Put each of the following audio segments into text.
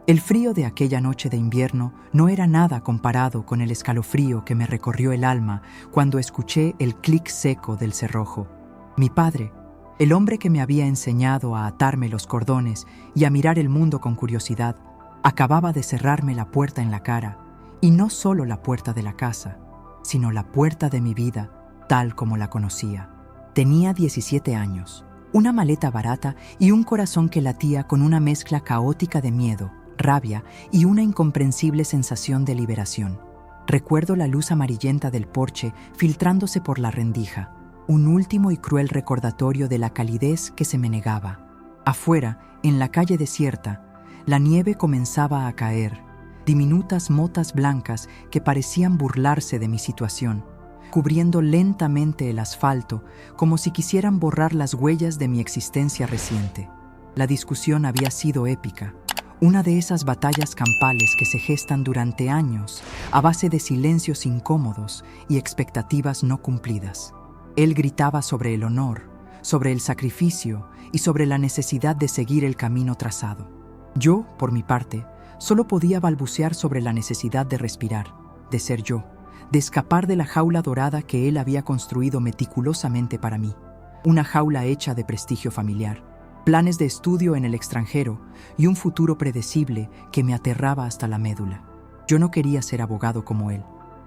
El frío de aquella noche de invierno no era nada comparado con el escalofrío que me recorrió el alma cuando escuché el clic seco del cerrojo. Mi padre, el hombre que me había enseñado a atarme los cordones y a mirar el mundo con curiosidad, acababa de cerrarme la puerta en la cara, y no solo la puerta de la casa, sino la puerta de mi vida, tal como la conocía. Tenía 17 años, una maleta barata y un corazón que latía con una mezcla caótica de miedo, rabia y una incomprensible sensación de liberación. Recuerdo la luz amarillenta del porche filtrándose por la rendija, un último y cruel recordatorio de la calidez que se me negaba. Afuera, en la calle desierta, la nieve comenzaba a caer, diminutas motas blancas que parecían burlarse de mi situación, cubriendo lentamente el asfalto como si quisieran borrar las huellas de mi existencia reciente. La discusión había sido épica, una de esas batallas campales que se gestan durante años a base de silencios incómodos y expectativas no cumplidas. Él gritaba sobre el honor, sobre el sacrificio y sobre la necesidad de seguir el camino trazado. Yo, por mi parte, solo podía balbucear sobre la necesidad de respirar, de ser yo, de escapar de la jaula dorada que él había construido meticulosamente para mí, una jaula hecha de prestigio familiar, planes de estudio en el extranjero y un futuro predecible que me aterraba hasta la médula. Yo no quería ser abogado como él,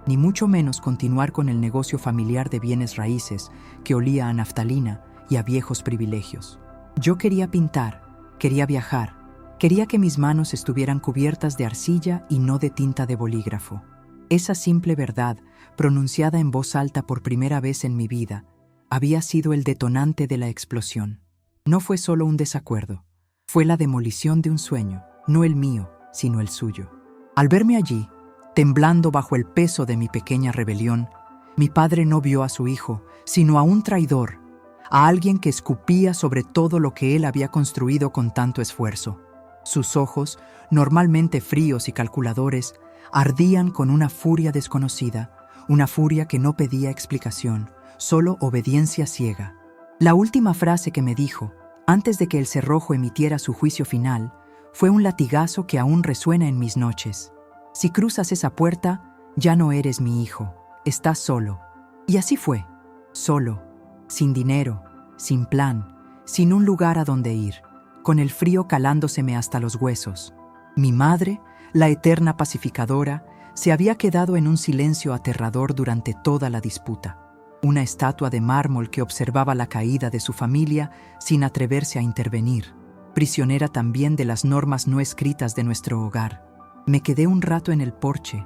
ni mucho menos continuar con el negocio familiar de bienes raíces que olía a naftalina y a viejos privilegios. Yo quería pintar, quería viajar, quería que mis manos estuvieran cubiertas de arcilla y no de tinta de bolígrafo. Esa simple verdad, pronunciada en voz alta por primera vez en mi vida, había sido el detonante de la explosión. No fue solo un desacuerdo, fue la demolición de un sueño, no el mío, sino el suyo. Al verme allí, temblando bajo el peso de mi pequeña rebelión, mi padre no vio a su hijo, sino a un traidor, a alguien que escupía sobre todo lo que él había construido con tanto esfuerzo. Sus ojos, normalmente fríos y calculadores, ardían con una furia desconocida, una furia que no pedía explicación, solo obediencia ciega. La última frase que me dijo, antes de que el cerrojo emitiera su juicio final, fue un latigazo que aún resuena en mis noches. Si cruzas esa puerta, ya no eres mi hijo, estás solo. Y así fue, solo, sin dinero, sin plan, sin un lugar a donde ir, con el frío calándoseme hasta los huesos. Mi madre, la eterna pacificadora, se había quedado en un silencio aterrador durante toda la disputa. Una estatua de mármol que observaba la caída de su familia sin atreverse a intervenir, prisionera también de las normas no escritas de nuestro hogar. Me quedé un rato en el porche,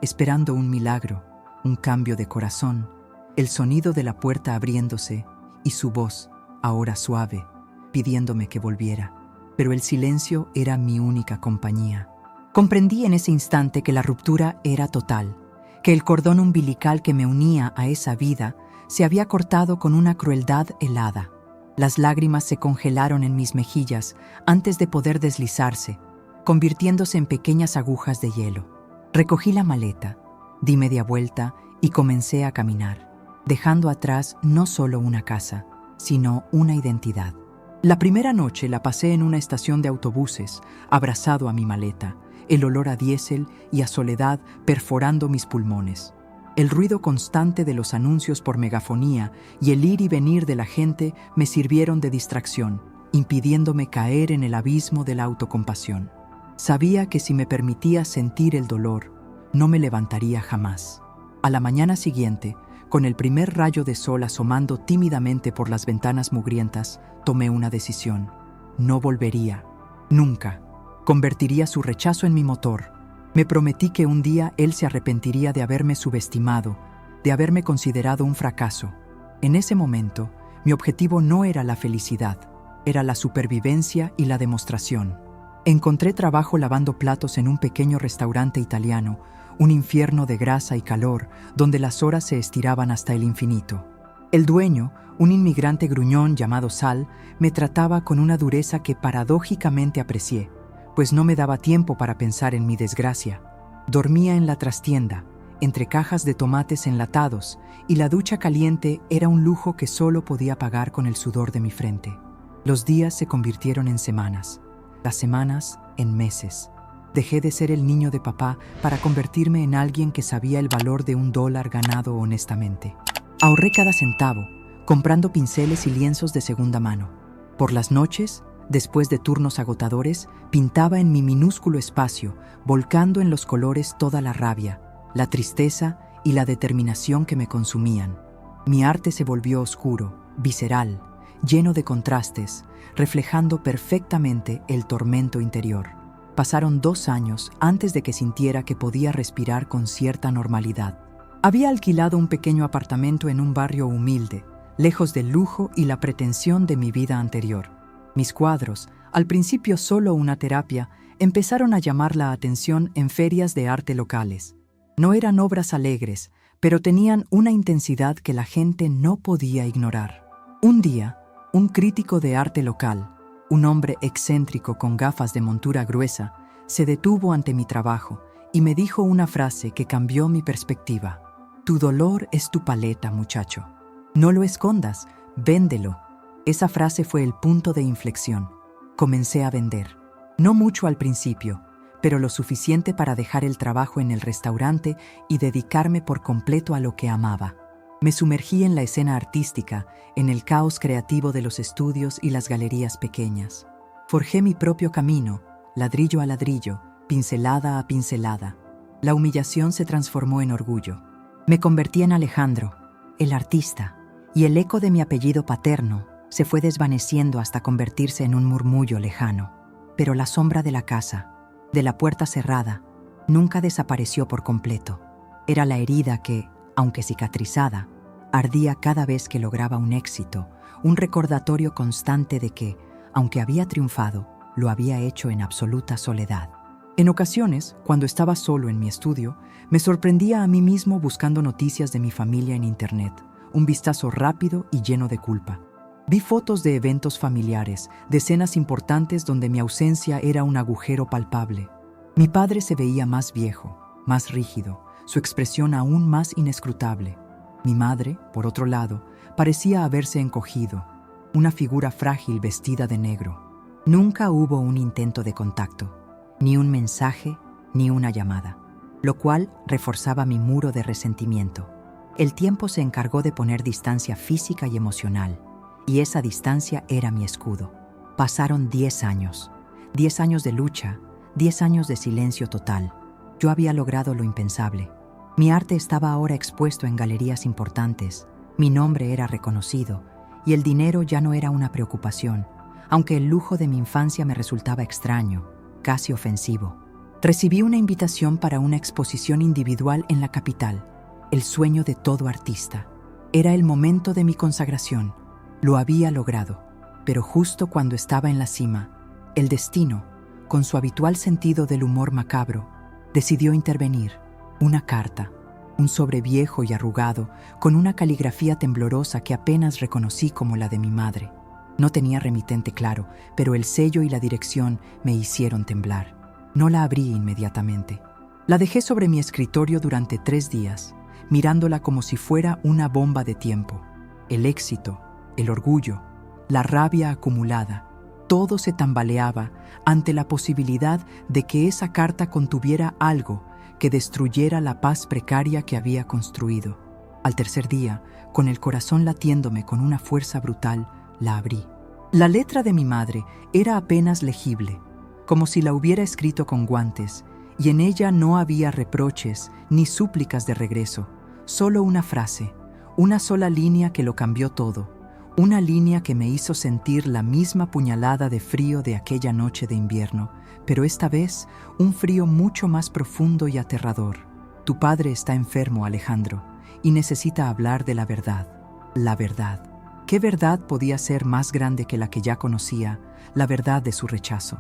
esperando un milagro, un cambio de corazón, el sonido de la puerta abriéndose y su voz, ahora suave, pidiéndome que volviera. Pero el silencio era mi única compañía. Comprendí en ese instante que la ruptura era total, que el cordón umbilical que me unía a esa vida se había cortado con una crueldad helada. Las lágrimas se congelaron en mis mejillas antes de poder deslizarse, convirtiéndose en pequeñas agujas de hielo. Recogí la maleta, di media vuelta y comencé a caminar, dejando atrás no solo una casa, sino una identidad. La primera noche la pasé en una estación de autobuses, abrazado a mi maleta, el olor a diésel y a soledad perforando mis pulmones. El ruido constante de los anuncios por megafonía y el ir y venir de la gente me sirvieron de distracción, impidiéndome caer en el abismo de la autocompasión. Sabía que si me permitía sentir el dolor, no me levantaría jamás. A la mañana siguiente, con el primer rayo de sol asomando tímidamente por las ventanas mugrientas, tomé una decisión. No volvería. Nunca. Convertiría su rechazo en mi motor. Me prometí que un día él se arrepentiría de haberme subestimado, de haberme considerado un fracaso. En ese momento, mi objetivo no era la felicidad, era la supervivencia y la demostración. Encontré trabajo lavando platos en un pequeño restaurante italiano, un infierno de grasa y calor, donde las horas se estiraban hasta el infinito. El dueño, un inmigrante gruñón llamado Sal, me trataba con una dureza que paradójicamente aprecié, pues no me daba tiempo para pensar en mi desgracia. Dormía en la trastienda, entre cajas de tomates enlatados, y la ducha caliente era un lujo que solo podía pagar con el sudor de mi frente. Los días se convirtieron en semanas, las semanas en meses. Dejé de ser el niño de papá para convertirme en alguien que sabía el valor de $1 ganado honestamente. Ahorré cada centavo, comprando pinceles y lienzos de segunda mano. Por las noches, después de turnos agotadores, pintaba en mi minúsculo espacio, volcando en los colores toda la rabia, la tristeza y la determinación que me consumían. Mi arte se volvió oscuro, visceral, lleno de contrastes, reflejando perfectamente el tormento interior. Pasaron 2 años antes de que sintiera que podía respirar con cierta normalidad. Había alquilado un pequeño apartamento en un barrio humilde, lejos del lujo y la pretensión de mi vida anterior. Mis cuadros, al principio solo una terapia, empezaron a llamar la atención en ferias de arte locales. No eran obras alegres, pero tenían una intensidad que la gente no podía ignorar. Un día, un crítico de arte local, un hombre excéntrico con gafas de montura gruesa, se detuvo ante mi trabajo y me dijo una frase que cambió mi perspectiva. Tu dolor es tu paleta, muchacho. No lo escondas, véndelo. Esa frase fue el punto de inflexión. Comencé a vender. No mucho al principio, pero lo suficiente para dejar el trabajo en el restaurante y dedicarme por completo a lo que amaba. Me sumergí en la escena artística, en el caos creativo de los estudios y las galerías pequeñas. Forjé mi propio camino, ladrillo a ladrillo, pincelada a pincelada. La humillación se transformó en orgullo. Me convertí en Alejandro, el artista, y el eco de mi apellido paterno se fue desvaneciendo hasta convertirse en un murmullo lejano. Pero la sombra de la casa, de la puerta cerrada, nunca desapareció por completo. Era la herida que, aunque cicatrizada, ardía cada vez que lograba un éxito, un recordatorio constante de que, aunque había triunfado, lo había hecho en absoluta soledad. En ocasiones, cuando estaba solo en mi estudio, me sorprendía a mí mismo buscando noticias de mi familia en internet, un vistazo rápido y lleno de culpa. Vi fotos de eventos familiares, de escenas importantes donde mi ausencia era un agujero palpable. Mi padre se veía más viejo, más rígido, su expresión aún más inescrutable. Mi madre, por otro lado, parecía haberse encogido, una figura frágil vestida de negro. Nunca hubo un intento de contacto, ni un mensaje, ni una llamada, lo cual reforzaba mi muro de resentimiento. El tiempo se encargó de poner distancia física y emocional, y esa distancia era mi escudo. Pasaron 10 años, 10 años de lucha, 10 años de silencio total. Yo había logrado lo impensable. Mi arte estaba ahora expuesto en galerías importantes, mi nombre era reconocido, y el dinero ya no era una preocupación, aunque el lujo de mi infancia me resultaba extraño, casi ofensivo. Recibí una invitación para una exposición individual en la capital, el sueño de todo artista. Era el momento de mi consagración. Lo había logrado, pero justo cuando estaba en la cima, el destino, con su habitual sentido del humor macabro, decidió intervenir. Una carta, un sobre viejo y arrugado, con una caligrafía temblorosa que apenas reconocí como la de mi madre. No tenía remitente claro, pero el sello y la dirección me hicieron temblar. No la abrí inmediatamente. La dejé sobre mi escritorio durante 3 días, mirándola como si fuera una bomba de tiempo. El éxito, el orgullo, la rabia acumulada, todo se tambaleaba ante la posibilidad de que esa carta contuviera algo que destruyera la paz precaria que había construido. Al tercer día, con el corazón latiéndome con una fuerza brutal, la abrí. La letra de mi madre era apenas legible, como si la hubiera escrito con guantes, y en ella no había reproches ni súplicas de regreso, solo una frase, una sola línea que lo cambió todo. Una línea que me hizo sentir la misma puñalada de frío de aquella noche de invierno, pero esta vez un frío mucho más profundo y aterrador. Tu padre está enfermo, Alejandro, y necesita hablar de la verdad. La verdad. ¿Qué verdad podía ser más grande que la que ya conocía, la verdad de su rechazo?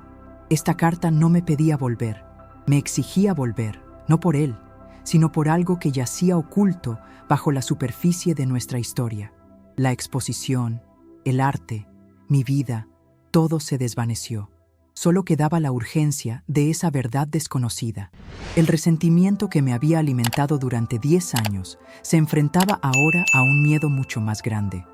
Esta carta no me pedía volver, me exigía volver, no por él, sino por algo que yacía oculto bajo la superficie de nuestra historia. La exposición, el arte, mi vida, todo se desvaneció. Solo quedaba la urgencia de esa verdad desconocida. El resentimiento que me había alimentado durante 10 años se enfrentaba ahora a un miedo mucho más grande.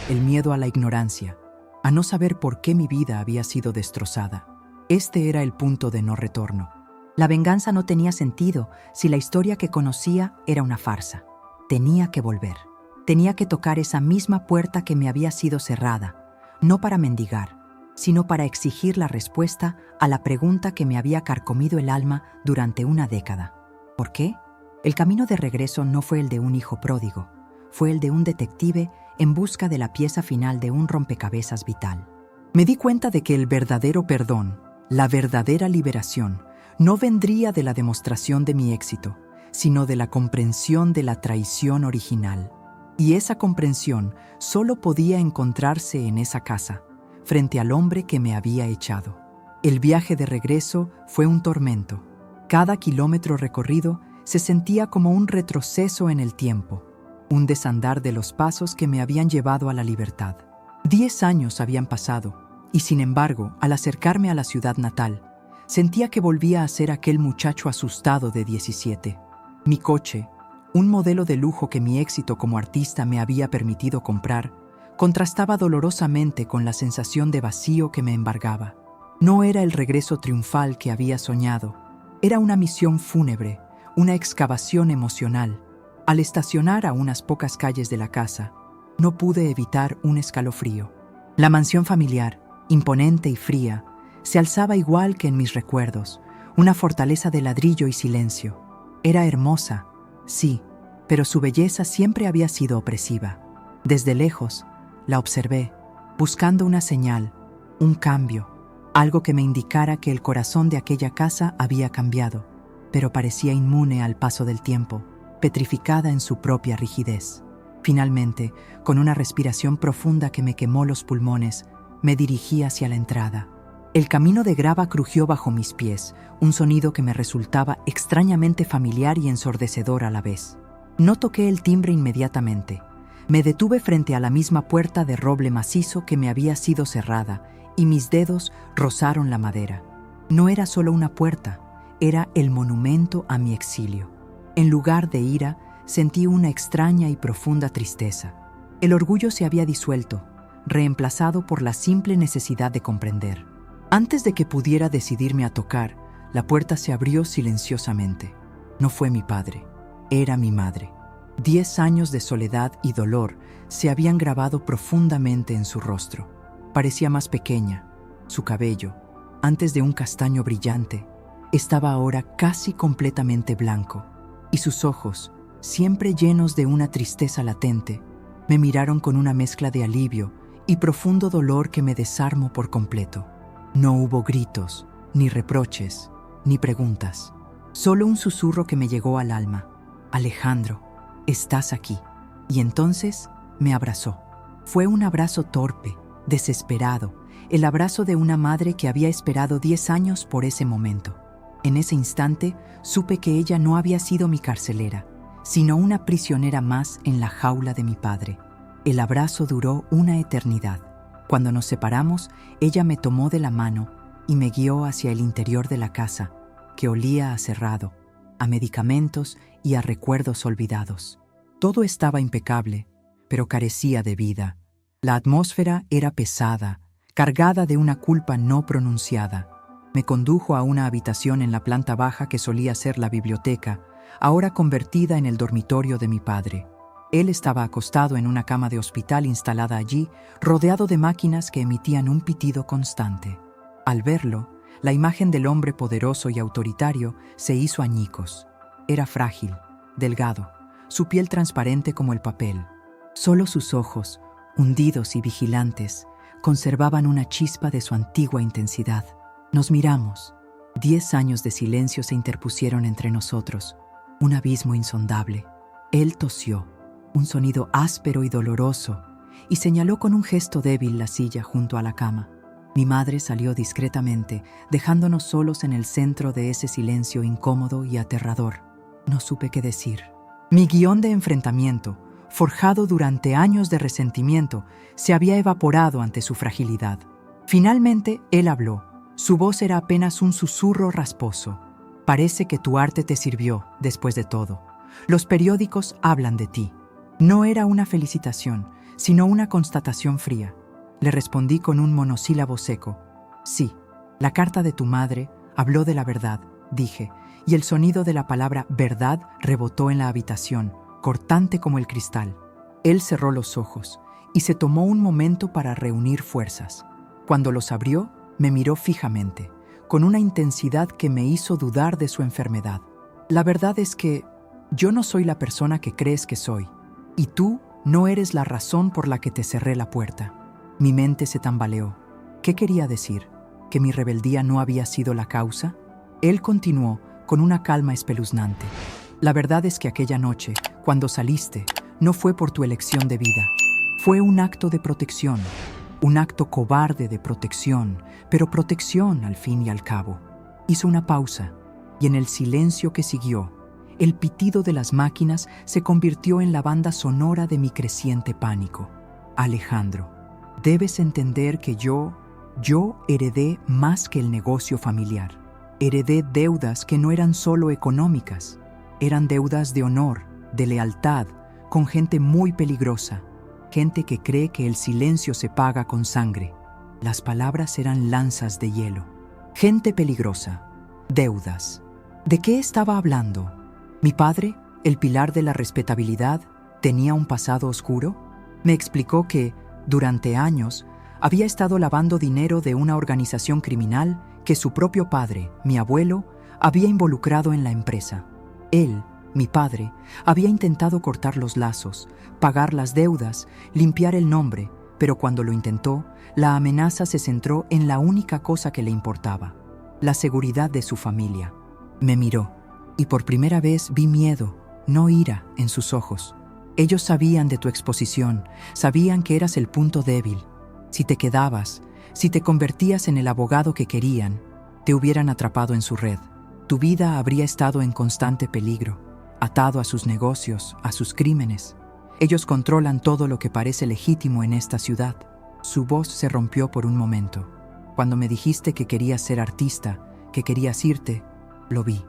El miedo a la ignorancia, a no saber por qué mi vida había sido destrozada. Este era el punto de no retorno. La venganza no tenía sentido si la historia que conocía era una farsa. Tenía que volver. Tenía que tocar esa misma puerta que me había sido cerrada, no para mendigar, sino para exigir la respuesta a la pregunta que me había carcomido el alma durante una década. ¿Por qué? El camino de regreso no fue el de un hijo pródigo, fue el de un detective en busca de la pieza final de un rompecabezas vital. Me di cuenta de que el verdadero perdón, la verdadera liberación, no vendría de la demostración de mi éxito, sino de la comprensión de la traición original. Y esa comprensión solo podía encontrarse en esa casa, frente al hombre que me había echado. El viaje de regreso fue un tormento. Cada kilómetro recorrido se sentía como un retroceso en el tiempo, un desandar de los pasos que me habían llevado a la libertad. 10 años habían pasado, y sin embargo, al acercarme a la ciudad natal, sentía que volvía a ser aquel muchacho asustado de 17. Mi coche, un modelo de lujo que mi éxito como artista me había permitido comprar, contrastaba dolorosamente con la sensación de vacío que me embargaba. No era el regreso triunfal que había soñado, era una misión fúnebre, una excavación emocional. Al estacionar a unas pocas calles de la casa, no pude evitar un escalofrío. La mansión familiar, imponente y fría, se alzaba igual que en mis recuerdos, una fortaleza de ladrillo y silencio. Era hermosa, sí, pero su belleza siempre había sido opresiva. Desde lejos, la observé, buscando una señal, un cambio, algo que me indicara que el corazón de aquella casa había cambiado, pero parecía inmune al paso del tiempo, petrificada en su propia rigidez. Finalmente, con una respiración profunda que me quemó los pulmones, me dirigí hacia la entrada. El camino de grava crujió bajo mis pies, un sonido que me resultaba extrañamente familiar y ensordecedor a la vez. No toqué el timbre inmediatamente. Me detuve frente a la misma puerta de roble macizo que me había sido cerrada, y mis dedos rozaron la madera. No era solo una puerta, era el monumento a mi exilio. En lugar de ira, sentí una extraña y profunda tristeza. El orgullo se había disuelto, reemplazado por la simple necesidad de comprender. Antes de que pudiera decidirme a tocar, la puerta se abrió silenciosamente. No fue mi padre, era mi madre. 10 años de soledad y dolor se habían grabado profundamente en su rostro. Parecía más pequeña. Su cabello, antes de un castaño brillante, estaba ahora casi completamente blanco, y sus ojos, siempre llenos de una tristeza latente, me miraron con una mezcla de alivio y profundo dolor que me desarmó por completo. No hubo gritos, ni reproches, ni preguntas. Solo un susurro que me llegó al alma. Alejandro, estás aquí. Y entonces me abrazó. Fue un abrazo torpe, desesperado, el abrazo de una madre que había esperado 10 años por ese momento. En ese instante supe que ella no había sido mi carcelera, sino una prisionera más en la jaula de mi padre. El abrazo duró una eternidad. Cuando nos separamos, ella me tomó de la mano y me guió hacia el interior de la casa, que olía a cerrado, a medicamentos y a recuerdos olvidados. Todo estaba impecable, pero carecía de vida. La atmósfera era pesada, cargada de una culpa no pronunciada. Me condujo a una habitación en la planta baja que solía ser la biblioteca, ahora convertida en el dormitorio de mi padre. Él estaba acostado en una cama de hospital instalada allí, rodeado de máquinas que emitían un pitido constante. Al verlo, la imagen del hombre poderoso y autoritario se hizo añicos. Era frágil, delgado, su piel transparente como el papel. Solo sus ojos, hundidos y vigilantes, conservaban una chispa de su antigua intensidad. Nos miramos. 10 años de silencio se interpusieron entre nosotros, un abismo insondable. Él tosió, un sonido áspero y doloroso, y señaló con un gesto débil la silla junto a la cama. Mi madre salió discretamente, dejándonos solos en el centro de ese silencio incómodo y aterrador. No supe qué decir. Mi guión de enfrentamiento, forjado durante años de resentimiento, se había evaporado ante su fragilidad. Finalmente, él habló. Su voz era apenas un susurro rasposo. Parece que tu arte te sirvió, después de todo. Los periódicos hablan de ti. No era una felicitación, sino una constatación fría. Le respondí con un monosílabo seco. Sí, la carta de tu madre habló de la verdad, dije, y el sonido de la palabra verdad rebotó en la habitación, cortante como el cristal. Él cerró los ojos y se tomó un momento para reunir fuerzas. Cuando los abrió, me miró fijamente, con una intensidad que me hizo dudar de su enfermedad. La verdad es que yo no soy la persona que crees que soy, y tú no eres la razón por la que te cerré la puerta. Mi mente se tambaleó. ¿Qué quería decir? ¿Que mi rebeldía no había sido la causa? Él continuó con una calma espeluznante. La verdad es que aquella noche, cuando saliste, no fue por tu elección de vida. Fue un acto de protección, un acto cobarde de protección, pero protección al fin y al cabo. Hizo una pausa, y en el silencio que siguió, el pitido de las máquinas se convirtió en la banda sonora de mi creciente pánico. Alejandro, debes entender que yo heredé más que el negocio familiar. Heredé deudas que no eran solo económicas, eran deudas de honor, de lealtad, con gente muy peligrosa, gente que cree que el silencio se paga con sangre. Las palabras eran lanzas de hielo. Gente peligrosa, deudas. ¿De qué estaba hablando? ¿Mi padre, el pilar de la respetabilidad, tenía un pasado oscuro? Me explicó que, durante años, había estado lavando dinero de una organización criminal que su propio padre, mi abuelo, había involucrado en la empresa. Él, mi padre, había intentado cortar los lazos, pagar las deudas, limpiar el nombre, pero cuando lo intentó, la amenaza se centró en la única cosa que le importaba, la seguridad de su familia. Me miró, y por primera vez vi miedo, no ira, en sus ojos. Ellos sabían de tu exposición, sabían que eras el punto débil. Si te quedabas, si te convertías en el abogado que querían, te hubieran atrapado en su red. Tu vida habría estado en constante peligro, atado a sus negocios, a sus crímenes. Ellos controlan todo lo que parece legítimo en esta ciudad. Su voz se rompió por un momento. Cuando me dijiste que querías ser artista, que querías irte, lo vi.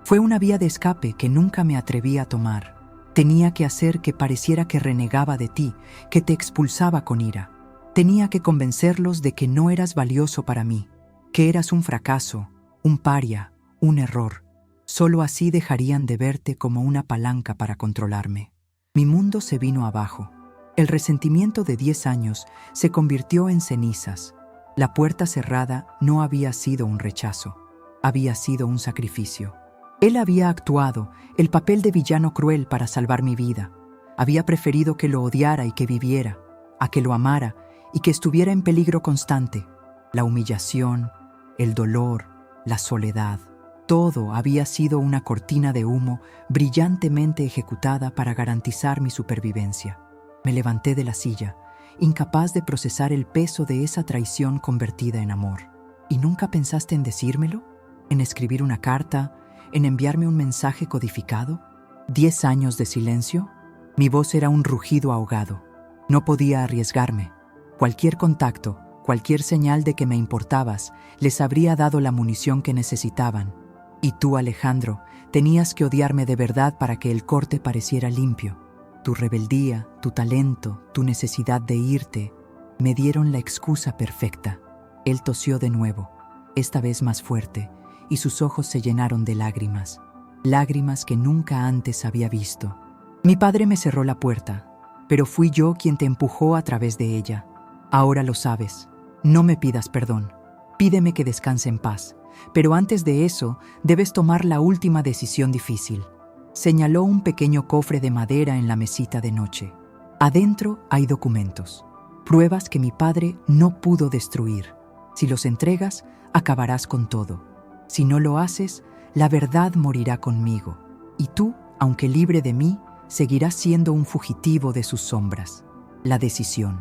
Fue una vía de escape que nunca me atreví a tomar. Tenía que hacer que pareciera que renegaba de ti, que te expulsaba con ira. Tenía que convencerlos de que no eras valioso para mí, que eras un fracaso, un paria, un error. Solo así dejarían de verte como una palanca para controlarme. Mi mundo se vino abajo. El resentimiento de 10 años se convirtió en cenizas. La puerta cerrada no había sido un rechazo, había sido un sacrificio. Él había actuado el papel de villano cruel para salvar mi vida. Había preferido que lo odiara y que viviera, a que lo amara y que estuviera en peligro constante. La humillación, el dolor, la soledad, todo había sido una cortina de humo brillantemente ejecutada para garantizar mi supervivencia. Me levanté de la silla, incapaz de procesar el peso de esa traición convertida en amor. ¿Y nunca pensaste en decírmelo? ¿En escribir una carta? ¿En enviarme un mensaje codificado? 10 años de silencio. Mi voz era un rugido ahogado. No podía arriesgarme. Cualquier contacto, cualquier señal de que me importabas, les habría dado la munición que necesitaban. Y tú, Alejandro, tenías que odiarme de verdad para que el corte pareciera limpio. Tu rebeldía, tu talento, tu necesidad de irte, me dieron la excusa perfecta. Él tosió de nuevo, esta vez más fuerte, y sus ojos se llenaron de lágrimas. Lágrimas que nunca antes había visto. Mi padre me cerró la puerta, pero fui yo quien te empujó a través de ella. Ahora lo sabes. No me pidas perdón. Pídeme que descanse en paz. Pero antes de eso, debes tomar la última decisión difícil. Señaló un pequeño cofre de madera en la mesita de noche. Adentro hay documentos, pruebas que mi padre no pudo destruir. Si los entregas, acabarás con todo. Si no lo haces, la verdad morirá conmigo. Y tú, aunque libre de mí, seguirás siendo un fugitivo de sus sombras. La decisión.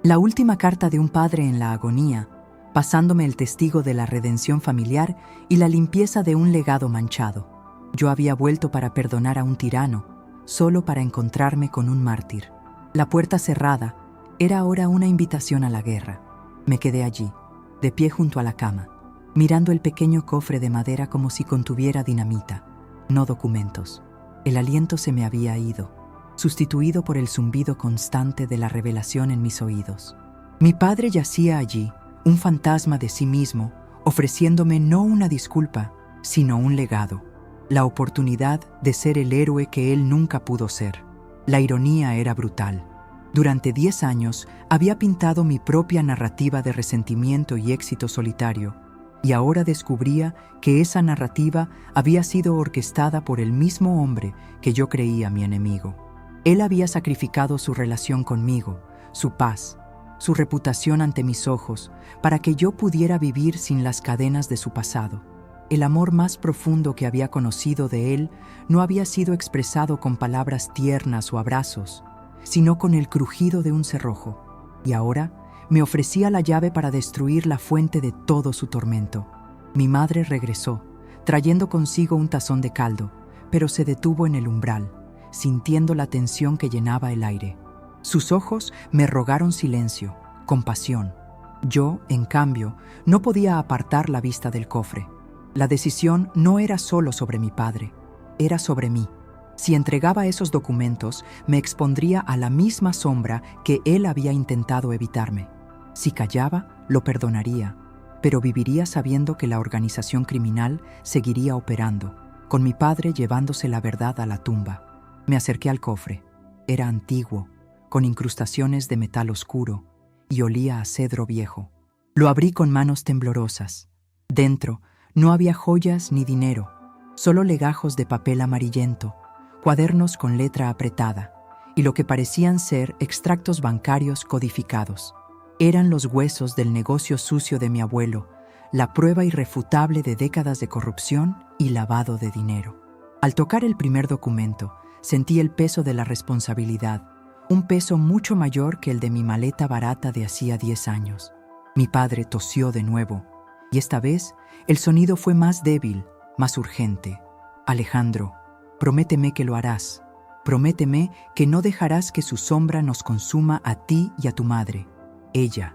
La última carta de un padre en la agonía, pasándome el testigo de la redención familiar y la limpieza de un legado manchado. Yo había vuelto para perdonar a un tirano, solo para encontrarme con un mártir. La puerta cerrada era ahora una invitación a la guerra. Me quedé allí, de pie junto a la cama, mirando el pequeño cofre de madera como si contuviera dinamita, no documentos. El aliento se me había ido, sustituido por el zumbido constante de la revelación en mis oídos. Mi padre yacía allí, un fantasma de sí mismo, ofreciéndome no una disculpa, sino un legado, la oportunidad de ser el héroe que él nunca pudo ser. La ironía era brutal. Durante 10 años había pintado mi propia narrativa de resentimiento y éxito solitario, y ahora descubría que esa narrativa había sido orquestada por el mismo hombre que yo creía mi enemigo. Él había sacrificado su relación conmigo, su paz, su reputación ante mis ojos, para que yo pudiera vivir sin las cadenas de su pasado. El amor más profundo que había conocido de él no había sido expresado con palabras tiernas o abrazos, sino con el crujido de un cerrojo. Y ahora me ofrecía la llave para destruir la fuente de todo su tormento. Mi madre regresó, trayendo consigo un tazón de caldo, pero se detuvo en el umbral, sintiendo la tensión que llenaba el aire. Sus ojos me rogaron silencio, compasión. Yo, en cambio, no podía apartar la vista del cofre. La decisión no era solo sobre mi padre, era sobre mí. Si entregaba esos documentos, me expondría a la misma sombra que él había intentado evitarme. Si callaba, lo perdonaría, pero viviría sabiendo que la organización criminal seguiría operando, con mi padre llevándose la verdad a la tumba. Me acerqué al cofre. Era antiguo, con incrustaciones de metal oscuro, y olía a cedro viejo. Lo abrí con manos temblorosas. Dentro no había joyas ni dinero, solo legajos de papel amarillento, cuadernos con letra apretada, y lo que parecían ser extractos bancarios codificados. Eran los huesos del negocio sucio de mi abuelo, la prueba irrefutable de décadas de corrupción y lavado de dinero. Al tocar el primer documento, sentí el peso de la responsabilidad, un peso mucho mayor que el de mi maleta barata de hacía 10 años. Mi padre tosió de nuevo, y esta vez el sonido fue más débil, más urgente. Alejandro, prométeme que lo harás. Prométeme que no dejarás que su sombra nos consuma a ti y a tu madre. Ella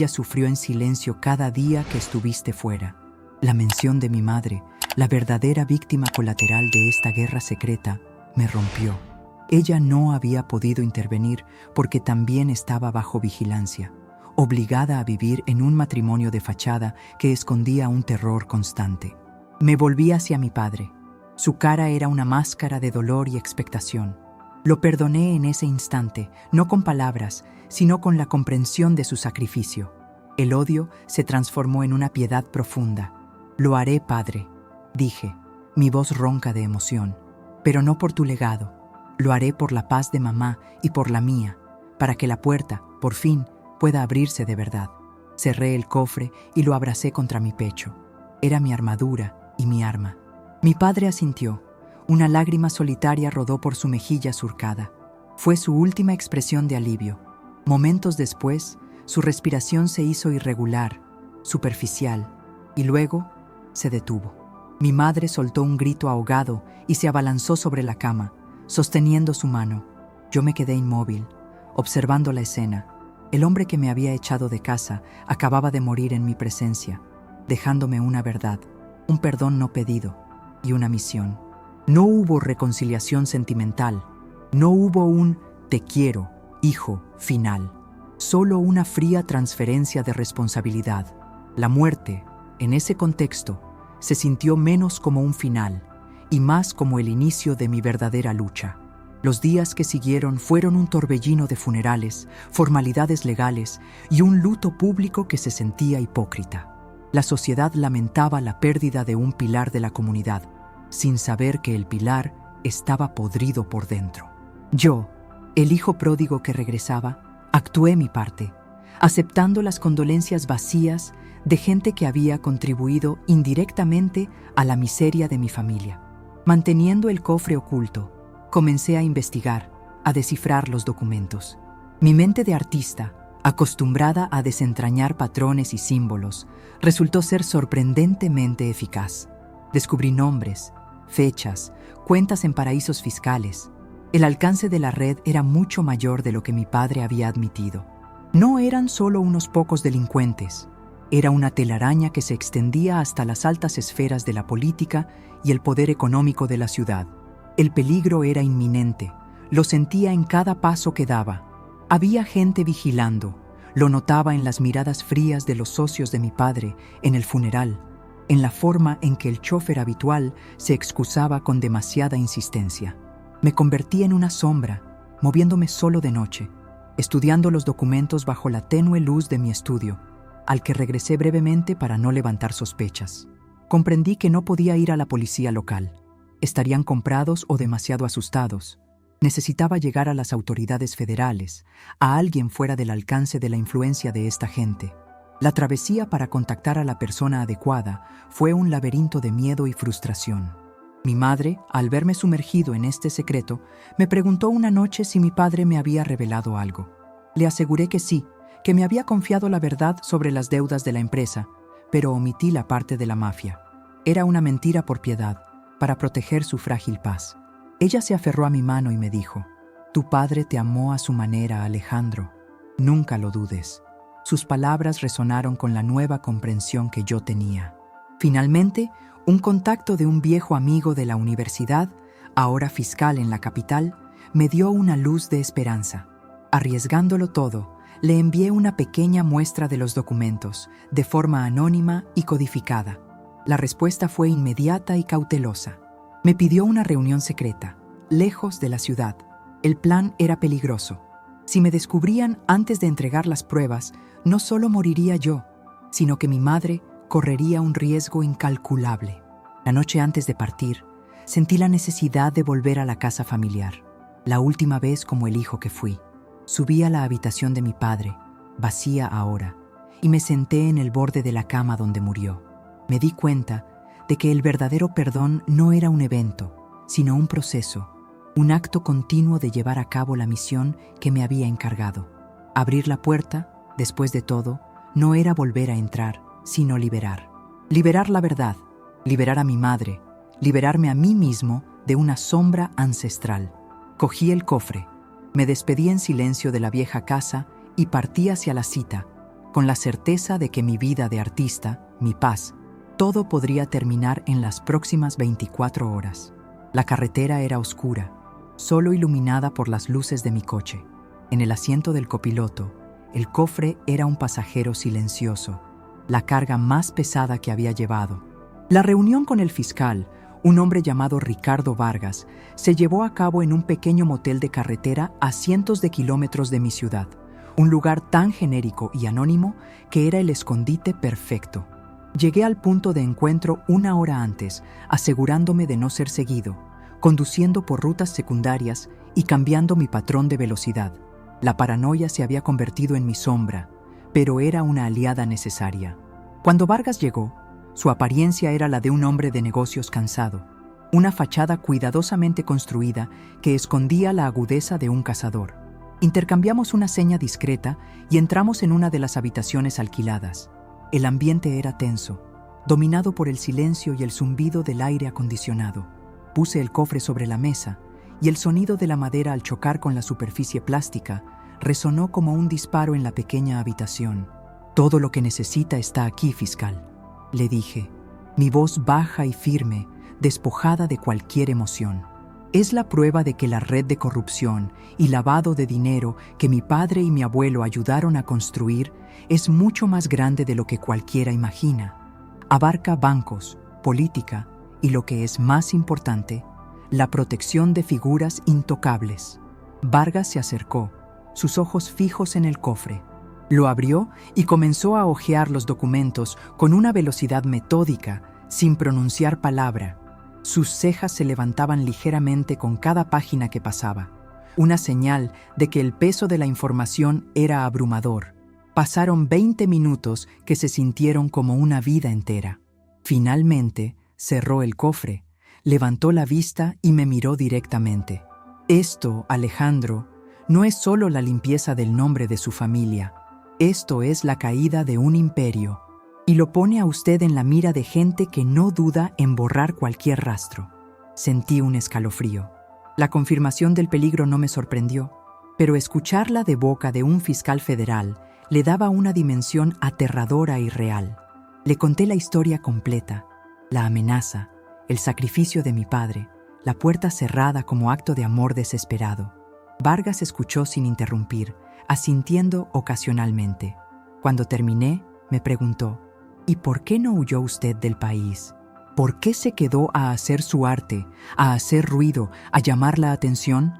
sufrió en silencio cada día que estuviste fuera. La mención de mi madre, la verdadera víctima colateral de esta guerra secreta, me rompió. Ella no había podido intervenir porque también estaba bajo vigilancia, obligada a vivir en un matrimonio de fachada que escondía un terror constante. Me volví hacia mi padre. Su cara era una máscara de dolor y expectación. Lo perdoné en ese instante, no con palabras, sino con la comprensión de su sacrificio. El odio se transformó en una piedad profunda. «Lo haré, padre», dije, mi voz ronca de emoción, «pero no por tu legado. Lo haré por la paz de mamá y por la mía, para que la puerta, por fin, pueda abrirse de verdad». Cerré el cofre y lo abracé contra mi pecho. Era mi armadura y mi arma. Mi padre asintió. Una lágrima solitaria rodó por su mejilla surcada. Fue su última expresión de alivio. Momentos después, su respiración se hizo irregular, superficial, y luego se detuvo. Mi madre soltó un grito ahogado y se abalanzó sobre la cama, sosteniendo su mano. Yo me quedé inmóvil, observando la escena. El hombre que me había echado de casa acababa de morir en mi presencia, dejándome una verdad, un perdón no pedido y una misión. No hubo reconciliación sentimental, no hubo un «te quiero, hijo» final, solo una fría transferencia de responsabilidad. La muerte, en ese contexto, se sintió menos como un final y más como el inicio de mi verdadera lucha. Los días que siguieron fueron un torbellino de funerales, formalidades legales y un luto público que se sentía hipócrita. La sociedad lamentaba la pérdida de un pilar de la comunidad, sin saber que el pilar estaba podrido por dentro. Yo, el hijo pródigo que regresaba, actué mi parte, aceptando las condolencias vacías de gente que había contribuido indirectamente a la miseria de mi familia. Manteniendo el cofre oculto, comencé a investigar, a descifrar los documentos. Mi mente de artista, acostumbrada a desentrañar patrones y símbolos, resultó ser sorprendentemente eficaz. Descubrí nombres, fechas, cuentas en paraísos fiscales. El alcance de la red era mucho mayor de lo que mi padre había admitido. No eran solo unos pocos delincuentes. Era una telaraña que se extendía hasta las altas esferas de la política y el poder económico de la ciudad. El peligro era inminente. Lo sentía en cada paso que daba. Había gente vigilando. Lo notaba en las miradas frías de los socios de mi padre en el funeral. en la forma en que el chofer habitual se excusaba con demasiada insistencia. Me convertí en una sombra, moviéndome solo de noche, estudiando los documentos bajo la tenue luz de mi estudio, al que regresé brevemente para no levantar sospechas. Comprendí que no podía ir a la policía local. Estarían comprados o demasiado asustados. Necesitaba llegar a las autoridades federales, a alguien fuera del alcance de la influencia de esta gente. La travesía para contactar a la persona adecuada fue un laberinto de miedo y frustración. Mi madre, al verme sumergido en este secreto, me preguntó una noche si mi padre me había revelado algo. Le aseguré que sí, que me había confiado la verdad sobre las deudas de la empresa, pero omití la parte de la mafia. Era una mentira por piedad, para proteger su frágil paz. Ella se aferró a mi mano y me dijo: «Tu padre te amó a su manera, Alejandro. Nunca lo dudes». Sus palabras resonaron con la nueva comprensión que yo tenía. Finalmente, un contacto de un viejo amigo de la universidad, ahora fiscal en la capital, me dio una luz de esperanza. Arriesgándolo todo, le envié una pequeña muestra de los documentos, de forma anónima y codificada. La respuesta fue inmediata y cautelosa. Me pidió una reunión secreta, lejos de la ciudad. El plan era peligroso. Si me descubrían antes de entregar las pruebas, no solo moriría yo, sino que mi madre correría un riesgo incalculable. La noche antes de partir, sentí la necesidad de volver a la casa familiar, la última vez como el hijo que fui. Subí a la habitación de mi padre, vacía ahora, y me senté en el borde de la cama donde murió. Me di cuenta de que el verdadero perdón no era un evento, sino un proceso, un acto continuo de llevar a cabo la misión que me había encargado. Abrir la puerta, después de todo, no era volver a entrar, sino liberar. Liberar la verdad, liberar a mi madre, liberarme a mí mismo de una sombra ancestral. Cogí el cofre, me despedí en silencio de la vieja casa y partí hacia la cita, con la certeza de que mi vida de artista, mi paz, todo podría terminar en las próximas 24 horas. La carretera era oscura, solo iluminada por las luces de mi coche. En el asiento del copiloto, el cofre era un pasajero silencioso, la carga más pesada que había llevado. La reunión con el fiscal, un hombre llamado Ricardo Vargas, se llevó a cabo en un pequeño motel de carretera a cientos de kilómetros de mi ciudad, un lugar tan genérico y anónimo que era el escondite perfecto. Llegué al punto de encuentro una hora antes, asegurándome de no ser seguido, conduciendo por rutas secundarias y cambiando mi patrón de velocidad. La paranoia se había convertido en mi sombra, pero era una aliada necesaria. Cuando Vargas llegó, su apariencia era la de un hombre de negocios cansado, una fachada cuidadosamente construida que escondía la agudeza de un cazador. Intercambiamos una seña discreta y entramos en una de las habitaciones alquiladas. El ambiente era tenso, dominado por el silencio y el zumbido del aire acondicionado. Puse el cofre sobre la mesa y el sonido de la madera al chocar con la superficie plástica resonó como un disparo en la pequeña habitación. «Todo lo que necesita está aquí, fiscal», le dije, mi voz baja y firme, despojada de cualquier emoción. Es la prueba de que la red de corrupción y lavado de dinero que mi padre y mi abuelo ayudaron a construir es mucho más grande de lo que cualquiera imagina. Abarca bancos, política y, lo que es más importante, la protección de figuras intocables. Vargas se acercó, sus ojos fijos en el cofre. Lo abrió y comenzó a hojear los documentos con una velocidad metódica, sin pronunciar palabra. Sus cejas se levantaban ligeramente con cada página que pasaba, una señal de que el peso de la información era abrumador. Pasaron 20 minutos que se sintieron como una vida entera. Finalmente, cerró el cofre, levantó la vista y me miró directamente. Esto, Alejandro, no es solo la limpieza del nombre de su familia. Esto es la caída de un imperio. Y lo pone a usted en la mira de gente que no duda en borrar cualquier rastro. Sentí un escalofrío. La confirmación del peligro no me sorprendió, pero escucharla de boca de un fiscal federal le daba una dimensión aterradora y real. Le conté la historia completa, la amenaza, el sacrificio de mi padre, la puerta cerrada como acto de amor desesperado. Vargas escuchó sin interrumpir, asintiendo ocasionalmente. Cuando terminé, me preguntó: ¿Y por qué no huyó usted del país? ¿Por qué se quedó a hacer su arte, a hacer ruido, a llamar la atención?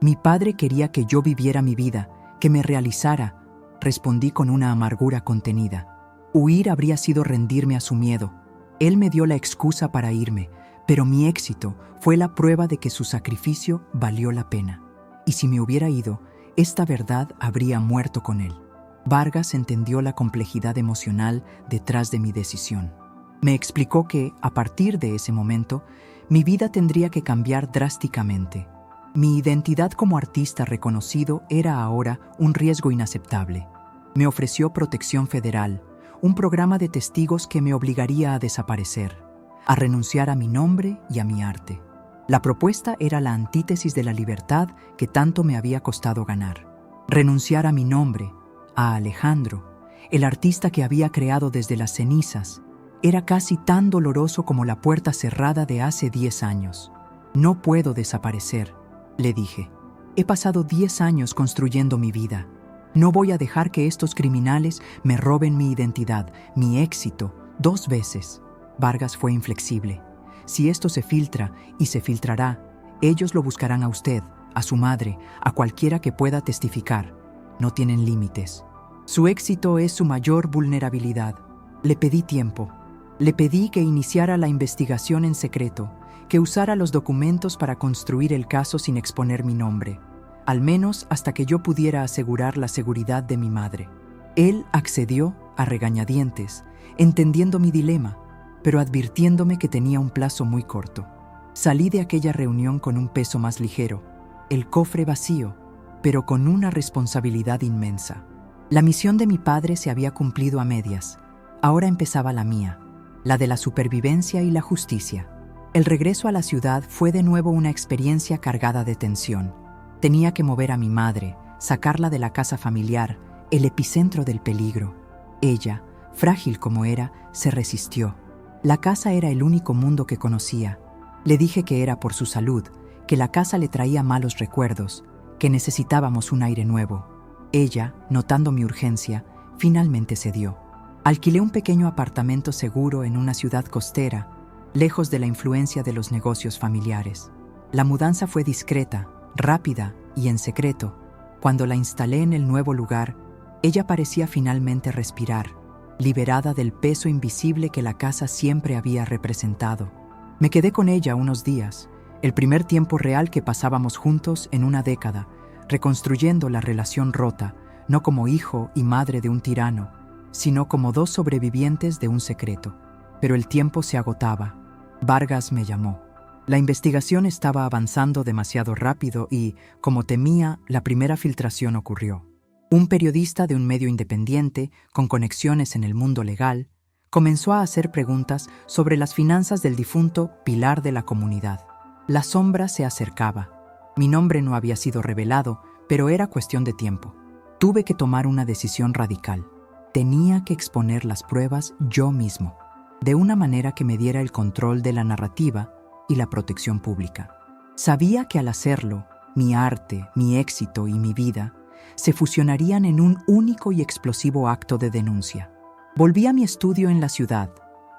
Mi padre quería que yo viviera mi vida, que me realizara, respondí con una amargura contenida. Huir habría sido rendirme a su miedo. Él me dio la excusa para irme, pero mi éxito fue la prueba de que su sacrificio valió la pena. Y si me hubiera ido, esta verdad habría muerto con él. Vargas entendió la complejidad emocional detrás de mi decisión. Me explicó que, a partir de ese momento, mi vida tendría que cambiar drásticamente. Mi identidad como artista reconocido era ahora un riesgo inaceptable. Me ofreció protección federal, un programa de testigos que me obligaría a desaparecer, a renunciar a mi nombre y a mi arte. La propuesta era la antítesis de la libertad que tanto me había costado ganar. Renunciar a mi nombre, a Alejandro, el artista que había creado desde las cenizas, era casi tan doloroso como la puerta cerrada de hace 10 años. No puedo desaparecer, le dije. He pasado 10 años construyendo mi vida. No voy a dejar que estos criminales me roben mi identidad, mi éxito, 2 veces. Vargas fue inflexible. Si esto se filtra, y se filtrará, ellos lo buscarán a usted, a su madre, a cualquiera que pueda testificar. No tienen límites. Su éxito es su mayor vulnerabilidad. Le pedí tiempo. Le pedí que iniciara la investigación en secreto, que usara los documentos para construir el caso sin exponer mi nombre, al menos hasta que yo pudiera asegurar la seguridad de mi madre. Él accedió a regañadientes, entendiendo mi dilema, pero advirtiéndome que tenía un plazo muy corto. Salí de aquella reunión con un peso más ligero, el cofre vacío, pero con una responsabilidad inmensa. La misión de mi padre se había cumplido a medias. Ahora empezaba la mía, la de la supervivencia y la justicia. El regreso a la ciudad fue de nuevo una experiencia cargada de tensión. Tenía que mover a mi madre, sacarla de la casa familiar, el epicentro del peligro. Ella, frágil como era, se resistió. La casa era el único mundo que conocía. Le dije que era por su salud, que la casa le traía malos recuerdos, que necesitábamos un aire nuevo. Ella, notando mi urgencia, finalmente cedió. Alquilé un pequeño apartamento seguro en una ciudad costera, lejos de la influencia de los negocios familiares. La mudanza fue discreta, rápida y en secreto. Cuando la instalé en el nuevo lugar, ella parecía finalmente respirar, liberada del peso invisible que la casa siempre había representado. Me quedé con ella unos días, el primer tiempo real que pasábamos juntos en una década, reconstruyendo la relación rota, no como hijo y madre de un tirano, sino como 2 sobrevivientes de un secreto. Pero el tiempo se agotaba. Vargas me llamó. La investigación estaba avanzando demasiado rápido y, como temía, la primera filtración ocurrió. Un periodista de un medio independiente, con conexiones en el mundo legal, comenzó a hacer preguntas sobre las finanzas del difunto pilar de la comunidad. La sombra se acercaba. Mi nombre no había sido revelado, pero era cuestión de tiempo. Tuve que tomar una decisión radical. Tenía que exponer las pruebas yo mismo, de una manera que me diera el control de la narrativa y la protección pública. Sabía que al hacerlo, mi arte, mi éxito y mi vida se fusionarían en un único y explosivo acto de denuncia. Volví a mi estudio en la ciudad,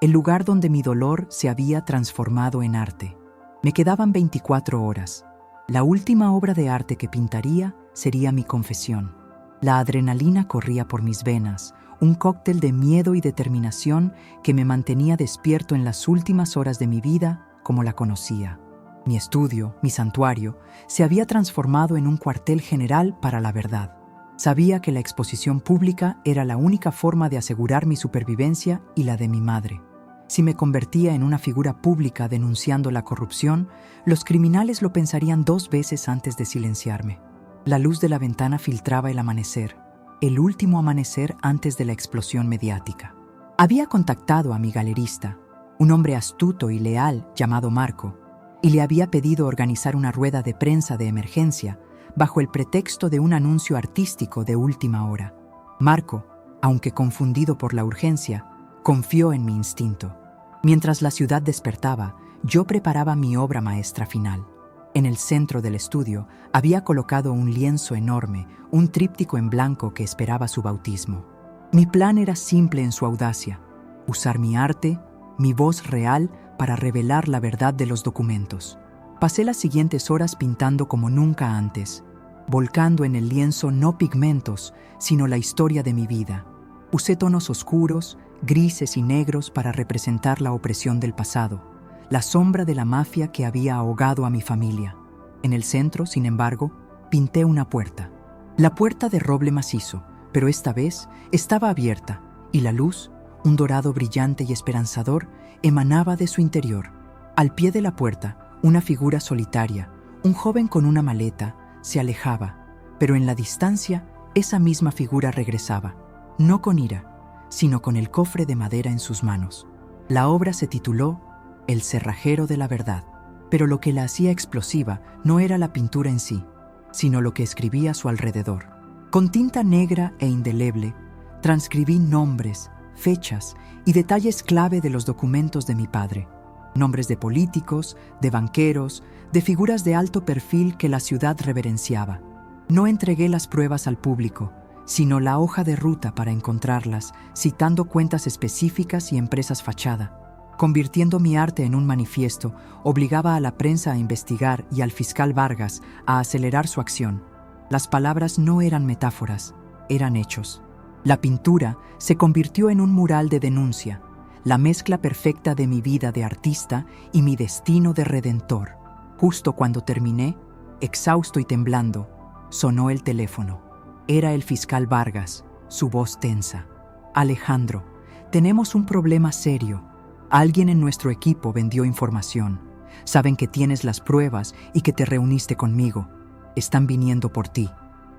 el lugar donde mi dolor se había transformado en arte. Me quedaban 24 horas. La última obra de arte que pintaría sería mi confesión. La adrenalina corría por mis venas, un cóctel de miedo y determinación que me mantenía despierto en las últimas horas de mi vida como la conocía. Mi estudio, mi santuario, se había transformado en un cuartel general para la verdad. Sabía que la exposición pública era la única forma de asegurar mi supervivencia y la de mi madre. Si me convertía en una figura pública denunciando la corrupción, los criminales lo pensarían 2 veces antes de silenciarme. La luz de la ventana filtraba el amanecer, el último amanecer antes de la explosión mediática. Había contactado a mi galerista, un hombre astuto y leal llamado Marco, y le había pedido organizar una rueda de prensa de emergencia bajo el pretexto de un anuncio artístico de última hora. Marco, aunque confundido por la urgencia, confió en mi instinto. Mientras la ciudad despertaba, yo preparaba mi obra maestra final. En el centro del estudio había colocado un lienzo enorme, un tríptico en blanco que esperaba su bautismo. Mi plan era simple en su audacia: usar mi arte, mi voz real para revelar la verdad de los documentos. Pasé las siguientes horas pintando como nunca antes, volcando en el lienzo no pigmentos, sino la historia de mi vida. Usé tonos oscuros, grises y negros para representar la opresión del pasado, la sombra de la mafia que había ahogado a mi familia. En el centro, sin embargo, pinté una puerta. La puerta de roble macizo, pero esta vez estaba abierta, y la luz, un dorado brillante y esperanzador, emanaba de su interior. Al pie de la puerta, una figura solitaria, un joven con una maleta, se alejaba, pero en la distancia, esa misma figura regresaba, no con ira, sino con el cofre de madera en sus manos. La obra se tituló El cerrajero de la verdad, pero lo que la hacía explosiva no era la pintura en sí, sino lo que escribía a su alrededor. Con tinta negra e indeleble, transcribí nombres, fechas y detalles clave de los documentos de mi padre. Nombres de políticos, de banqueros, de figuras de alto perfil que la ciudad reverenciaba. No entregué las pruebas al público, sino la hoja de ruta para encontrarlas, citando cuentas específicas y empresas fachada. Convirtiendo mi arte en un manifiesto, obligaba a la prensa a investigar y al fiscal Vargas a acelerar su acción. Las palabras no eran metáforas, eran hechos. La pintura se convirtió en un mural de denuncia, la mezcla perfecta de mi vida de artista y mi destino de redentor. Justo cuando terminé, exhausto y temblando, sonó el teléfono. Era el fiscal Vargas, su voz tensa. Alejandro, tenemos un problema serio. Alguien en nuestro equipo vendió información. Saben que tienes las pruebas y que te reuniste conmigo. Están viniendo por ti.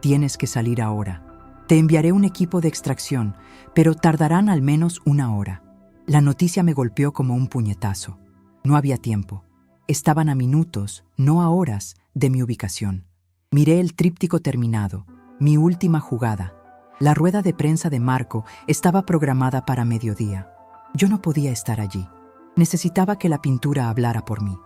Tienes que salir ahora. Te enviaré un equipo de extracción, pero tardarán al menos 1 hora. La noticia me golpeó como un puñetazo. No había tiempo. Estaban a minutos, no a horas, de mi ubicación. Miré el tríptico terminado, mi última jugada. La rueda de prensa de Marco estaba programada para mediodía. Yo no podía estar allí. Necesitaba que la pintura hablara por mí.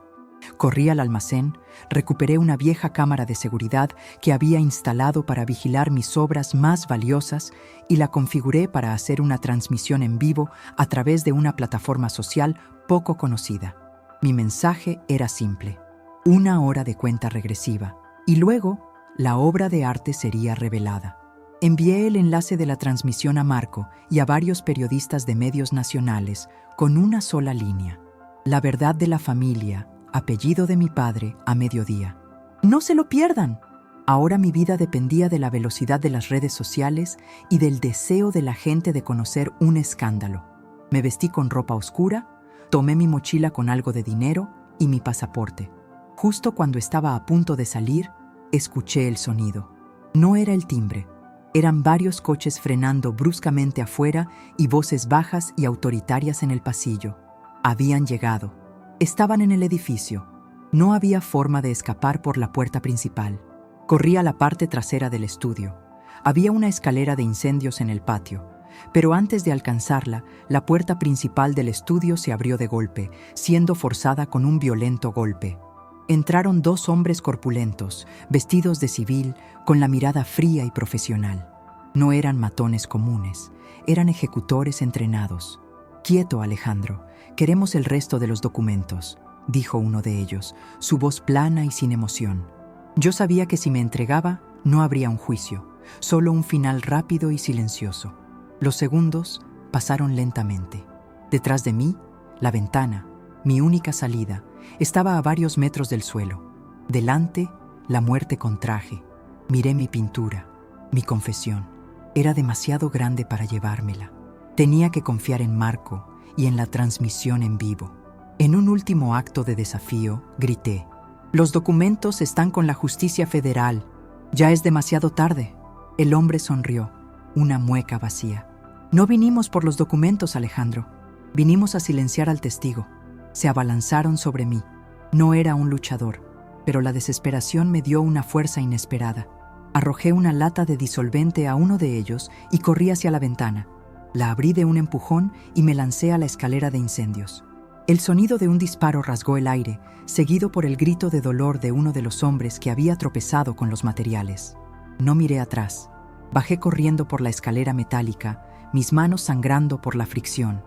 Corrí al almacén, recuperé una vieja cámara de seguridad que había instalado para vigilar mis obras más valiosas y la configuré para hacer una transmisión en vivo a través de una plataforma social poco conocida. Mi mensaje era simple: 1 hora de cuenta regresiva, y luego la obra de arte sería revelada. Envié el enlace de la transmisión a Marco y a varios periodistas de medios nacionales con una sola línea: la verdad de la familia, apellido de mi padre, a mediodía. ¡No se lo pierdan! Ahora mi vida dependía de la velocidad de las redes sociales y del deseo de la gente de conocer un escándalo. Me vestí con ropa oscura, tomé mi mochila con algo de dinero y mi pasaporte. Justo cuando estaba a punto de salir, escuché el sonido. No era el timbre. Eran varios coches frenando bruscamente afuera y voces bajas y autoritarias en el pasillo. Habían llegado. Estaban en el edificio. No había forma de escapar por la puerta principal. Corrí a la parte trasera del estudio. Había una escalera de incendios en el patio, pero antes de alcanzarla, la puerta principal del estudio se abrió de golpe, siendo forzada con un violento golpe. Entraron 2 hombres corpulentos, vestidos de civil, con la mirada fría y profesional. No eran matones comunes, eran ejecutores entrenados. «Quieto, Alejandro, queremos el resto de los documentos», dijo uno de ellos, su voz plana y sin emoción. Yo sabía que si me entregaba, no habría un juicio, solo un final rápido y silencioso. Los segundos pasaron lentamente. Detrás de mí, la ventana, mi única salida, estaba a varios metros del suelo. Delante, la muerte con traje. Miré mi pintura, mi confesión. Era demasiado grande para llevármela. Tenía que confiar en Marco y en la transmisión en vivo. En un último acto de desafío, grité: «Los documentos están con la justicia federal. Ya es demasiado tarde». El hombre sonrió, una mueca vacía. «No vinimos por los documentos, Alejandro. Vinimos a silenciar al testigo». Se abalanzaron sobre mí. No era un luchador, pero la desesperación me dio una fuerza inesperada. Arrojé una lata de disolvente a uno de ellos y corrí hacia la ventana. La abrí de un empujón y me lancé a la escalera de incendios. El sonido de un disparo rasgó el aire, seguido por el grito de dolor de uno de los hombres que había tropezado con los materiales. No miré atrás. Bajé corriendo por la escalera metálica, mis manos sangrando por la fricción.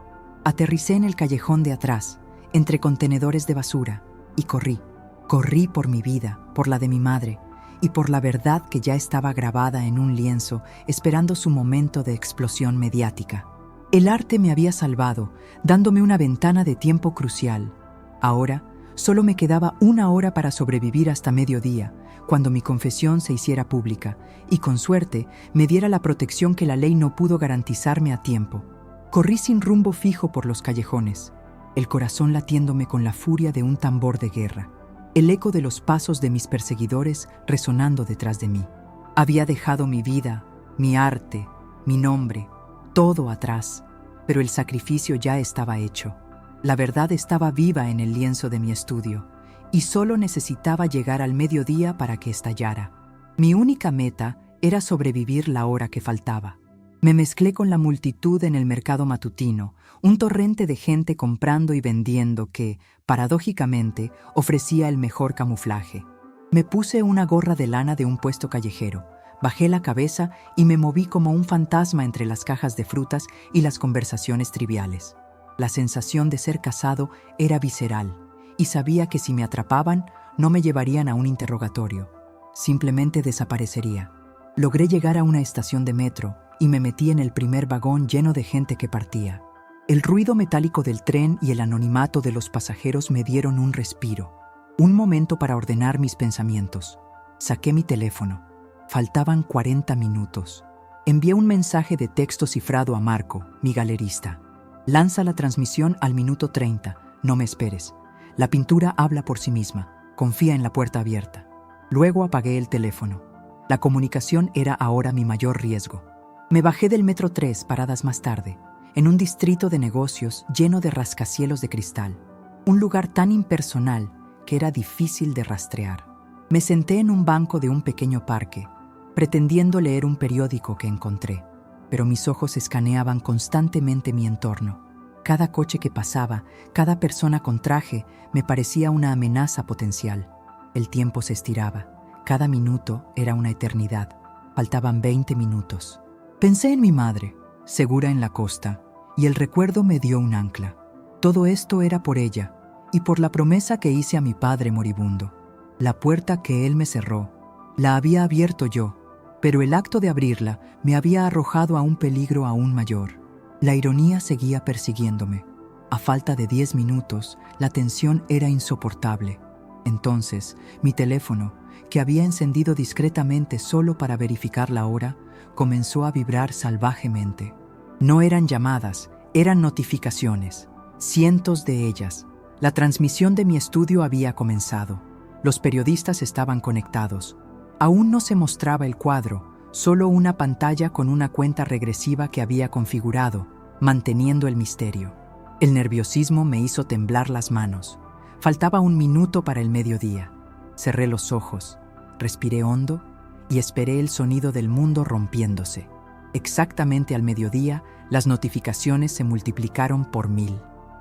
Aterricé en el callejón de atrás, entre contenedores de basura, y corrí. Corrí por mi vida, por la de mi madre, y por la verdad que ya estaba grabada en un lienzo, esperando su momento de explosión mediática. El arte me había salvado, dándome una ventana de tiempo crucial. Ahora, solo me quedaba 1 hora para sobrevivir hasta mediodía, cuando mi confesión se hiciera pública, y con suerte me diera la protección que la ley no pudo garantizarme a tiempo. Corrí sin rumbo fijo por los callejones, el corazón latiéndome con la furia de un tambor de guerra, el eco de los pasos de mis perseguidores resonando detrás de mí. Había dejado mi vida, mi arte, mi nombre, todo atrás, pero el sacrificio ya estaba hecho. La verdad estaba viva en el lienzo de mi estudio, y solo necesitaba llegar al mediodía para que estallara. Mi única meta era sobrevivir la hora que faltaba. Me mezclé con la multitud en el mercado matutino, un torrente de gente comprando y vendiendo que, paradójicamente, ofrecía el mejor camuflaje. Me puse una gorra de lana de un puesto callejero, bajé la cabeza y me moví como un fantasma entre las cajas de frutas y las conversaciones triviales. La sensación de ser cazado era visceral, y sabía que si me atrapaban, no me llevarían a un interrogatorio. Simplemente desaparecería. Logré llegar a una estación de metro y me metí en el primer vagón lleno de gente que partía. El ruido metálico del tren y el anonimato de los pasajeros me dieron un respiro, un momento para ordenar mis pensamientos. Saqué mi teléfono. Faltaban 40 minutos. Envié un mensaje de texto cifrado a Marco, mi galerista. Lanza la transmisión al minuto 30. No me esperes. La pintura habla por sí misma. Confía en la puerta abierta. Luego apagué el teléfono. La comunicación era ahora mi mayor riesgo. Me bajé del metro 3 paradas más tarde, en un distrito de negocios lleno de rascacielos de cristal. Un lugar tan impersonal que era difícil de rastrear. Me senté en un banco de un pequeño parque, pretendiendo leer un periódico que encontré, pero mis ojos escaneaban constantemente mi entorno. Cada coche que pasaba, cada persona con traje, me parecía una amenaza potencial. El tiempo se estiraba. Cada minuto era una eternidad. Faltaban 20 minutos. Pensé en mi madre, segura en la costa, y el recuerdo me dio un ancla. Todo esto era por ella, y por la promesa que hice a mi padre moribundo. La puerta que él me cerró, la había abierto yo, pero el acto de abrirla me había arrojado a un peligro aún mayor. La ironía seguía persiguiéndome. A falta de 10 minutos, la tensión era insoportable. Entonces, mi teléfono, que había encendido discretamente solo para verificar la hora, comenzó a vibrar salvajemente. No eran llamadas, eran notificaciones. Cientos de ellas. La transmisión de mi estudio había comenzado. Los periodistas estaban conectados. Aún no se mostraba el cuadro, solo una pantalla con una cuenta regresiva que había configurado, manteniendo el misterio. El nerviosismo me hizo temblar las manos. Faltaba 1 minuto para el mediodía. Cerré los ojos, respiré hondo y esperé el sonido del mundo rompiéndose. Exactamente al mediodía, las notificaciones se multiplicaron por 1000.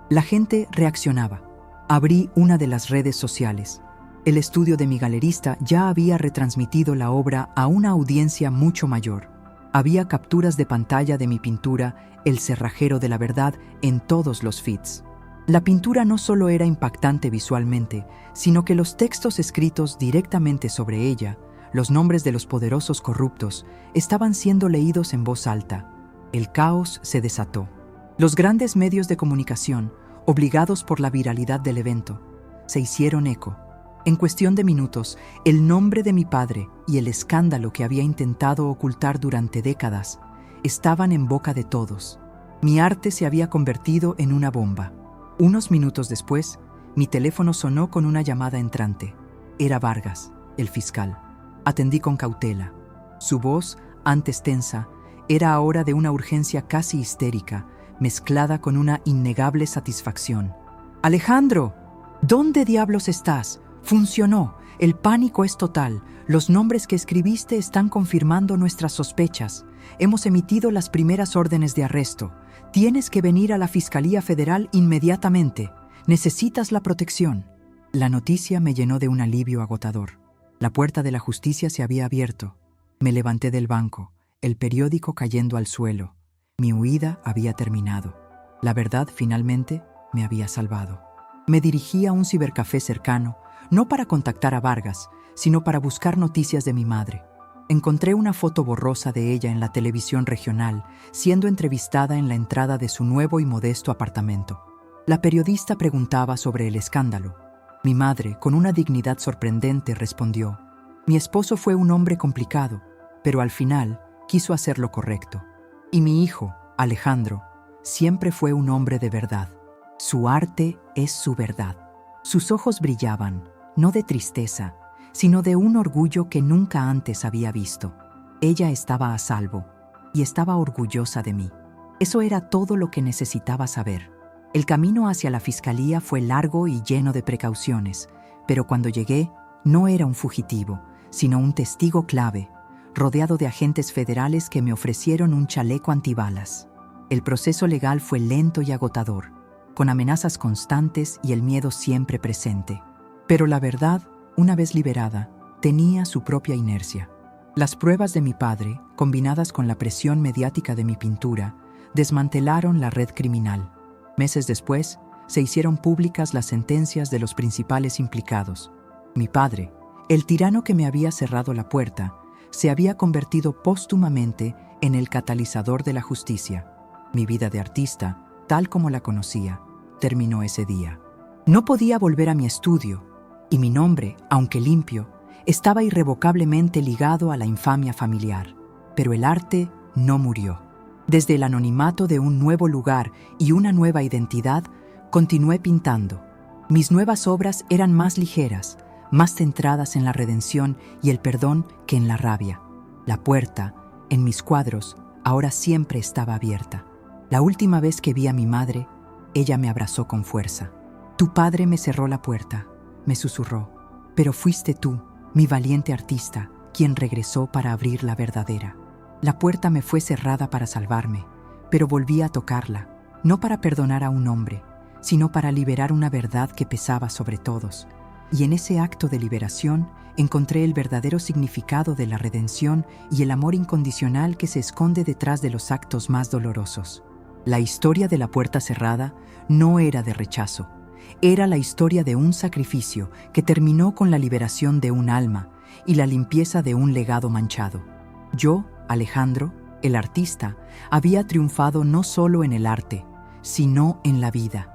La gente reaccionaba. Abrí una de las redes sociales. El estudio de mi galerista ya había retransmitido la obra a una audiencia mucho mayor. Había capturas de pantalla de mi pintura, El cerrajero de la verdad, en todos los feeds. La pintura no solo era impactante visualmente, sino que los textos escritos directamente sobre ella, los nombres de los poderosos corruptos, estaban siendo leídos en voz alta. El caos se desató. Los grandes medios de comunicación, obligados por la viralidad del evento, se hicieron eco. En cuestión de minutos, el nombre de mi padre y el escándalo que había intentado ocultar durante décadas estaban en boca de todos. Mi arte se había convertido en una bomba. Unos minutos después, mi teléfono sonó con una llamada entrante. Era Vargas, el fiscal. Atendí con cautela. Su voz, antes tensa, era ahora de una urgencia casi histérica, mezclada con una innegable satisfacción. «Alejandro, ¿dónde diablos estás? Funcionó. El pánico es total. Los nombres que escribiste están confirmando nuestras sospechas. Hemos emitido las primeras órdenes de arresto. Tienes que venir a la Fiscalía Federal inmediatamente. Necesitas la protección». La noticia me llenó de un alivio agotador. La puerta de la justicia se había abierto. Me levanté del banco, el periódico cayendo al suelo. Mi huida había terminado. La verdad finalmente me había salvado. Me dirigí a un cibercafé cercano, no para contactar a Vargas, sino para buscar noticias de mi madre. Encontré una foto borrosa de ella en la televisión regional, siendo entrevistada en la entrada de su nuevo y modesto apartamento. La periodista preguntaba sobre el escándalo. Mi madre, con una dignidad sorprendente, respondió: «Mi esposo fue un hombre complicado, pero al final quiso hacer lo correcto. Y mi hijo, Alejandro, siempre fue un hombre de verdad. Su arte es su verdad». Sus ojos brillaban, no de tristeza, sino de un orgullo que nunca antes había visto. Ella estaba a salvo y estaba orgullosa de mí. Eso era todo lo que necesitaba saber. El camino hacia la fiscalía fue largo y lleno de precauciones, pero cuando llegué, no era un fugitivo, sino un testigo clave, rodeado de agentes federales que me ofrecieron un chaleco antibalas. El proceso legal fue lento y agotador, con amenazas constantes y el miedo siempre presente. Pero la verdad, una vez liberada, tenía su propia inercia. Las pruebas de mi padre, combinadas con la presión mediática de mi pintura, desmantelaron la red criminal. Meses después, se hicieron públicas las sentencias de los principales implicados. Mi padre, el tirano que me había cerrado la puerta, se había convertido póstumamente en el catalizador de la justicia. Mi vida de artista, tal como la conocía, terminó ese día. No podía volver a mi estudio, y mi nombre, aunque limpio, estaba irrevocablemente ligado a la infamia familiar. Pero el arte no murió. Desde el anonimato de un nuevo lugar y una nueva identidad, continué pintando. Mis nuevas obras eran más ligeras, más centradas en la redención y el perdón que en la rabia. La puerta, en mis cuadros, ahora siempre estaba abierta. La última vez que vi a mi madre, ella me abrazó con fuerza. «Tu padre me cerró la puerta», me susurró, «pero fuiste tú, mi valiente artista, quien regresó para abrir la verdadera». La puerta me fue cerrada para salvarme, pero volví a tocarla, no para perdonar a un hombre, sino para liberar una verdad que pesaba sobre todos. Y en ese acto de liberación encontré el verdadero significado de la redención y el amor incondicional que se esconde detrás de los actos más dolorosos. La historia de la puerta cerrada no era de rechazo, era la historia de un sacrificio que terminó con la liberación de un alma y la limpieza de un legado manchado. Yo, Alejandro, el artista, había triunfado no solo en el arte, sino en la vida.